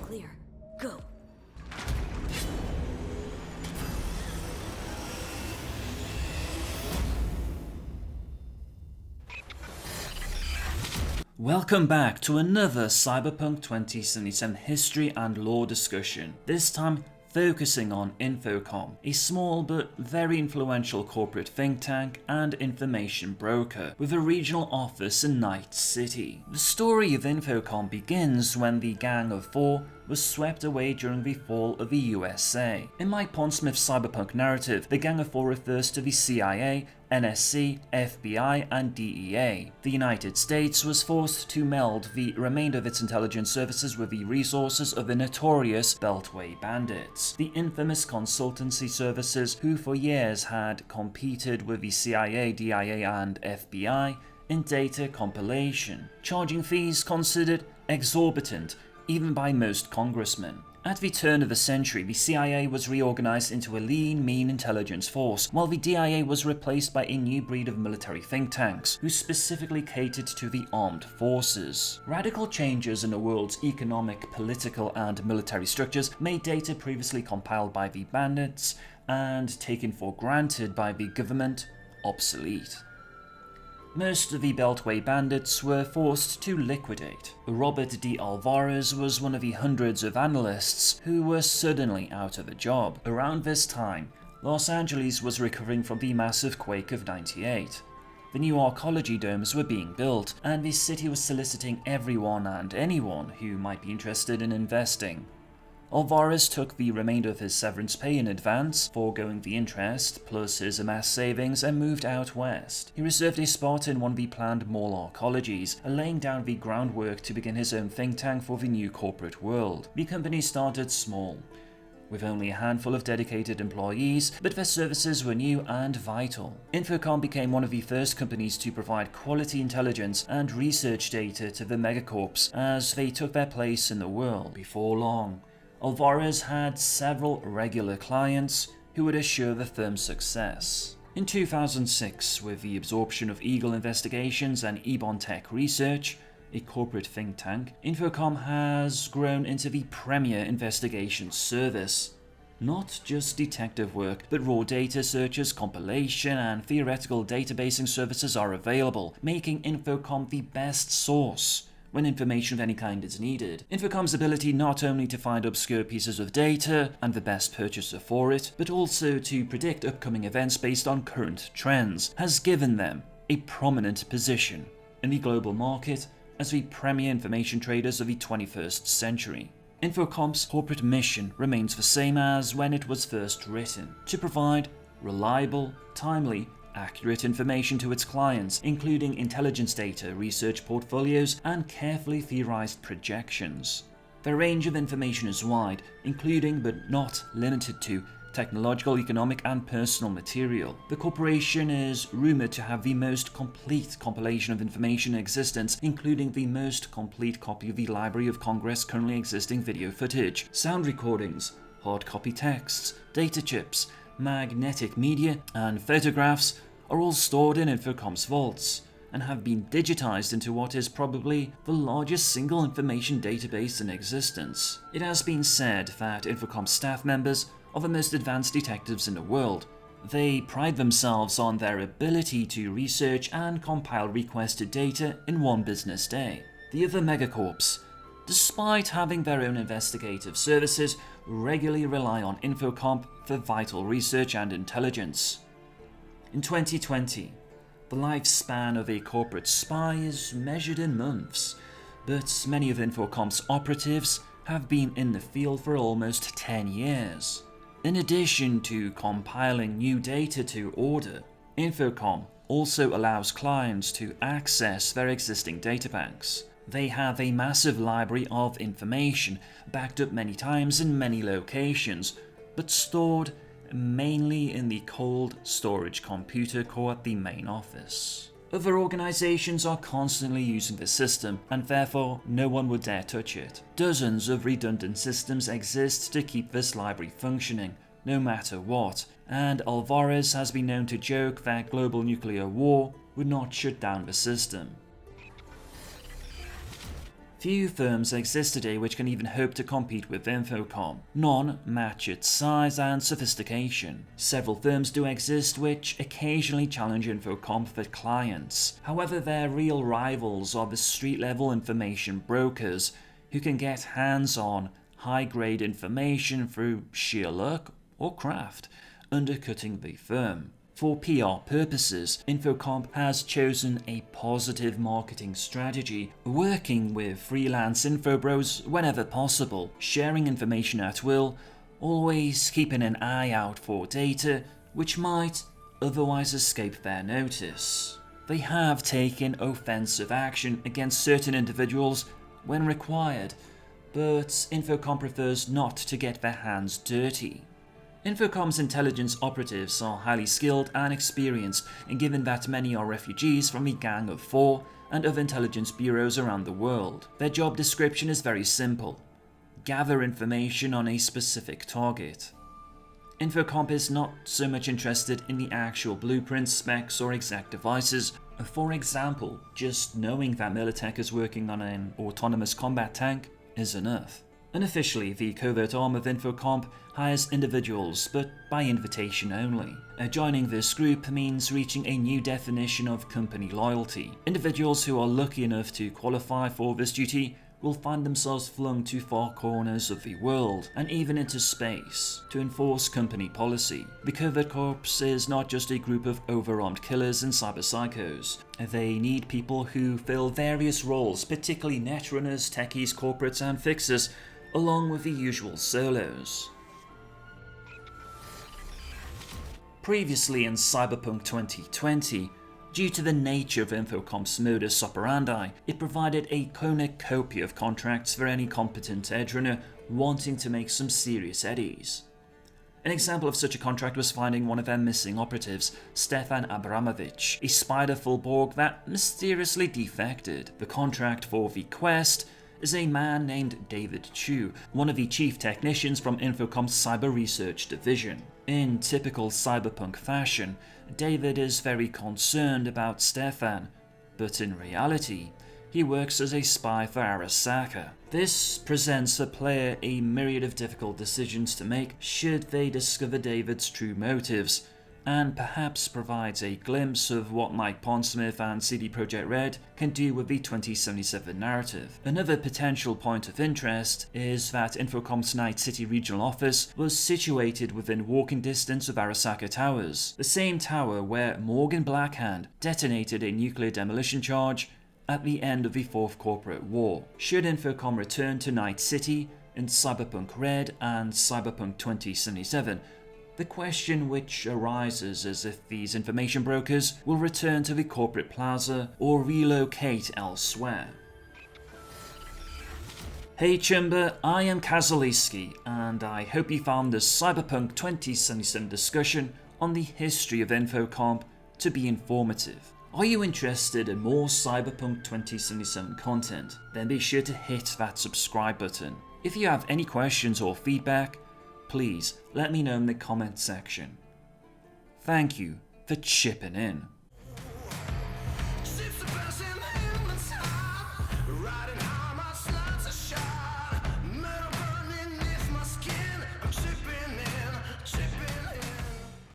clear. Go. Welcome back to another Cyberpunk 2077 history and lore discussion, this time focusing on Infocomp, a small but very influential corporate think tank and information broker with a regional office in Night City. The story of Infocomp begins when the Gang of Four was swept away during the fall of the USA. In my Pondsmith Cyberpunk narrative, the Gang of Four refers to the CIA, NSC, FBI, and DEA. The United States was forced to meld the remainder of its intelligence services with the resources of the notorious Beltway bandits, the infamous consultancy services who for years had competed with the CIA, DIA, and FBI in data compilation, charging fees considered exorbitant even by most congressmen. At the turn of the century, the CIA was reorganized into a lean, mean intelligence force, while the DIA was replaced by a new breed of military think tanks, who specifically catered to the armed forces. Radical changes in the world's economic, political, and military structures made data previously compiled by the bandits and taken for granted by the government obsolete. Most of the Beltway bandits were forced to liquidate. Robert D. Alvarez was one of the hundreds of analysts who were suddenly out of a job. Around this time, Los Angeles was recovering from the massive quake of '98. The new arcology domes were being built, and the city was soliciting everyone and anyone who might be interested in investing. Alvarez took the remainder of his severance pay in advance, foregoing the interest, plus his amassed savings, and moved out west. He reserved a spot in one of the planned mall arcologies, laying down the groundwork to begin his own think tank for the new corporate world. The company started small, with only a handful of dedicated employees, but their services were new and vital. Infocomp became one of the first companies to provide quality intelligence and research data to the megacorps as they took their place in the world. Before long, Alvarez had several regular clients who would assure the firm's success. In 2006, with the absorption of Eagle Investigations and Ebon Tech Research, a corporate think tank, Infocomp has grown into the premier investigations service. Not just detective work, but raw data searches, compilation, and theoretical databasing services are available, making Infocomp the best source when information of any kind is needed. Infocomp's ability not only to find obscure pieces of data and the best purchaser for it, but also to predict upcoming events based on current trends, has given them a prominent position in the global market as the premier information traders of the 21st century. Infocomp's corporate mission remains the same as when it was first written: to provide reliable, timely, accurate information to its clients, including intelligence data, research portfolios, and carefully theorized projections. The range of information is wide, including but not limited to technological, economic, and personal material. The corporation is rumored to have the most complete compilation of information in existence, including the most complete copy of the Library of Congress currently existing video footage, sound recordings, hard copy texts, data chips, magnetic media, and photographs are all stored in Infocomp's vaults and have been digitized into what is probably the largest single information database in existence. It has been said that Infocomp staff members are the most advanced detectives in the world. They pride themselves on their ability to research and compile requested data in one business day. The other megacorps, despite having their own investigative services, regularly rely on Infocomp for vital research and intelligence. In 2020, the lifespan of a corporate spy is measured in months, but many of Infocomp's operatives have been in the field for almost 10 years. In addition to compiling new data to order, Infocomp also allows clients to access their existing databanks. They have a massive library of information, backed up many times in many locations, but stored mainly in the cold storage computer core at the main office. Other organizations are constantly using the system, and therefore no one would dare touch it. Dozens of redundant systems exist to keep this library functioning, no matter what, and Alvarez has been known to joke that global nuclear war would not shut down the system. Few firms exist today which can even hope to compete with Infocomp. None match its size and sophistication. Several firms do exist which occasionally challenge Infocomp for clients. However, their real rivals are the street-level information brokers who can get hands-on, high-grade information through sheer luck or craft, undercutting the firm. For PR purposes, Infocomp has chosen a positive marketing strategy, working with freelance infobros whenever possible, sharing information at will, always keeping an eye out for data which might otherwise escape their notice. They have taken offensive action against certain individuals when required, but Infocomp prefers not to get their hands dirty. Infocomp's intelligence operatives are highly skilled and experienced, and given that many are refugees from the Gang of Four and other intelligence bureaus around the world, their job description is very simple: gather information on a specific target. Infocomp is not so much interested in the actual blueprints, specs, or exact devices. For example, just knowing that Militech is working on an autonomous combat tank is enough. Unofficially, the covert arm of Infocomp hires individuals, but by invitation only. Joining this group means reaching a new definition of company loyalty. Individuals who are lucky enough to qualify for this duty will find themselves flung to far corners of the world, and even into space, to enforce company policy. The Covert Corps is not just a group of overarmed killers and cyber psychos. They need people who fill various roles, particularly netrunners, techies, corporates, and fixers, along with the usual solos. Previously in Cyberpunk 2020, due to the nature of Infocomp's modus operandi, it provided a cornucopia of contracts for any competent Edgerunner wanting to make some serious eddies. An example of such a contract was finding one of their missing operatives, Stefan Abramovich, a spider-full Borg that mysteriously defected. The contract for the quest is a man named David Chu, one of the chief technicians from Infocomp's Cyber Research Division. In typical cyberpunk fashion, David is very concerned about Stefan, but in reality, he works as a spy for Arasaka. This presents the player a myriad of difficult decisions to make should they discover David's true motives, and perhaps provides a glimpse of what Mike Pondsmith and CD Projekt Red can do with the 2077 narrative. Another potential point of interest is that Infocomp's Night City regional office was situated within walking distance of Arasaka Towers, the same tower where Morgan Blackhand detonated a nuclear demolition charge at the end of the Fourth Corporate War. Should Infocom return to Night City in Cyberpunk Red and Cyberpunk 2077, the question which arises is if these information brokers will return to the corporate plaza or relocate elsewhere. Hey Chumba, I am Kazuliski, and I hope you found this Cyberpunk 2077 discussion on the history of Infocomp to be informative. Are you interested in more Cyberpunk 2077 content? Then be sure to hit that subscribe button. If you have any questions or feedback, please let me know in the comment section. Thank you for chipping in. Riding high, my sluts are shy.